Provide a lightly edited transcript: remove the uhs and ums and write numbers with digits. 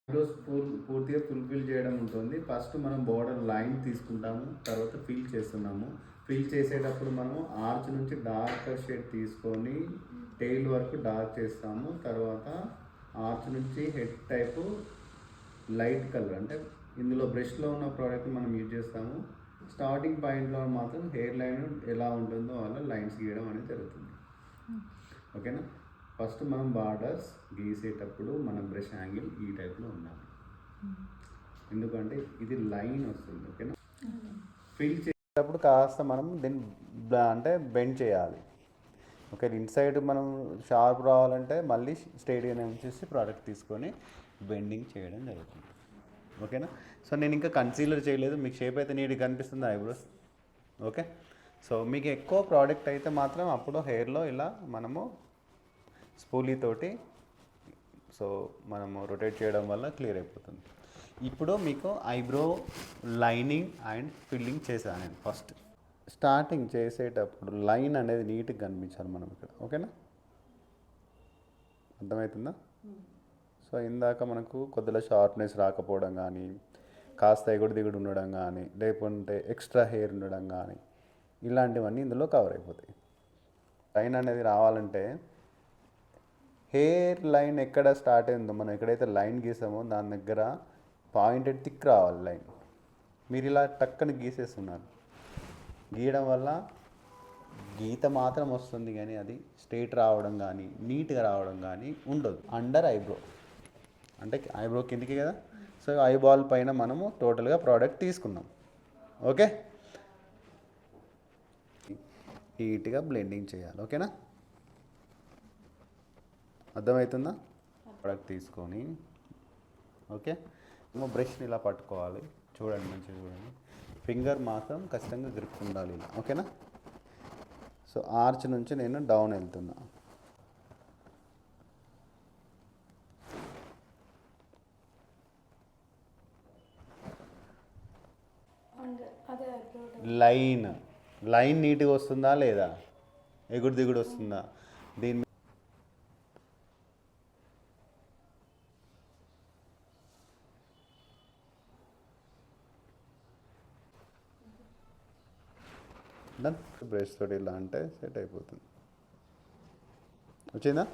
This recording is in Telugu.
ఐబ్రోస్ పూర్తిగా ఫుల్ఫిల్ చేయడం ఉంటుంది. ఫస్ట్ మనం బోర్డర్ లైన్ తీసుకుంటాము, తర్వాత ఫిల్ చేస్తున్నాము. ఫిల్ చేసేటప్పుడు మనం ఆర్చ్ నుంచి డార్కర్ షేడ్ తీసుకొని టెయిల్ వరకు డార్క్ చేస్తాము. తర్వాత ఆర్చ్ నుంచి హెడ్ టైపు లైట్ కలర్, అంటే ఇందులో బ్రష్లో ఉన్న ప్రోడక్ట్ మనం యూజ్ చేస్తాము. స్టార్టింగ్ పాయింట్లో మాత్రం హెయిర్ లైన్ ఎలా ఉంటుందో అలా లైన్స్ గీయడం అనేది జరుగుతుంది. ఓకేనా. ఫస్ట్ మనం బార్డర్స్ గీసేటప్పుడు మన బ్రష్ యాంగిల్ ఈ టైప్లో ఉండాలి, ఎందుకంటే ఇది లైన్ వస్తుంది. ఓకేనా. ఫిల్ చేసేటప్పుడు కాస్త మనం దీన్ని అంటే బెండ్ చేయాలి. ఓకే, ఇన్సైడ్ మనం షార్ప్ రావాలంటే మళ్ళీ స్ట్రైట్గానే ఉంచేసి ప్రోడక్ట్ తీసుకొని బెండింగ్ చేయడం జరుగుతుంది. ఓకేనా. సో నేను ఇంకా కన్సీలర్ చేయలేదు, మీకు షేప్ అయితే నీట్గా కనిపిస్తుంది ఐబ్రోస్. ఓకే. సో మీకు ఎక్కువ ప్రోడక్ట్ అయితే మాత్రం అప్పుడు హెయిర్లో ఇలా మనము స్పూలీతోటి సో మనము రొటేట్ చేయడం వల్ల క్లియర్ అయిపోతుంది. ఇప్పుడు మీకు ఐబ్రో లైనింగ్ అండ్ ఫిల్లింగ్ చేశాను నేను. ఫస్ట్ స్టార్టింగ్ చేసేటప్పుడు లైన్ అనేది నీట్గా కనిపించాలి మనం ఇక్కడ. ఓకేనా, అర్థమవుతుందా? సో ఇందాక మనకు కొద్దిగా షార్ప్నెస్ రాకపోవడం కానీ, కాస్త ఎగుడు దిగుడు ఉండడం కానీ, లేకుంటే ఎక్స్ట్రా హెయిర్ ఉండడం కానీ, ఇలాంటివన్నీ ఇందులో కవర్ అయిపోతాయి. లైన్ అనేది రావాలంటే హెయిర్ లైన్ ఎక్కడ స్టార్ట్ అయిందో, మనం ఎక్కడైతే లైన్ గీసామో దాని దగ్గర పాయింటెడ్ థిక్ రావాలి లైన్. మీరు ఇలా టక్కని గీసేస్తున్నారు, గీయడం వల్ల గీత మాత్రం వస్తుంది కానీ అది స్ట్రైట్ రావడం కానీ నీట్గా రావడం కానీ ఉండదు. అండర్ ఐబ్రో అంటే ఐబ్రో కిందికి కదా, సో ఐబాల్ పైన మనము టోటల్గా ప్రోడక్ట్ తీసుకున్నాం. ఓకే, నీట్గా బ్లెండింగ్ చేయాలి. ఓకేనా, అర్థమవుతుందా? ప్రోడక్ట్ తీసుకొని ఓకే బ్రష్ని ఇలా పట్టుకోవాలి. చూడండి, మంచిగా చూడండి. ఫింగర్ మాత్రం ఖచ్చితంగా గ్రిప్ ఉండాలి ఇలా. ఓకేనా. సో ఆర్చ్ నుంచి నేను డౌన్ వెళ్తున్నా. లైన్ లైన్ నీట్గా వస్తుందా లేదా, ఎగుడు దిగుడు వస్తుందా, దీని బ్రష్ తోటి ఇలా అంటే సెట్ అయిపోతుంది. వచ్చిందా?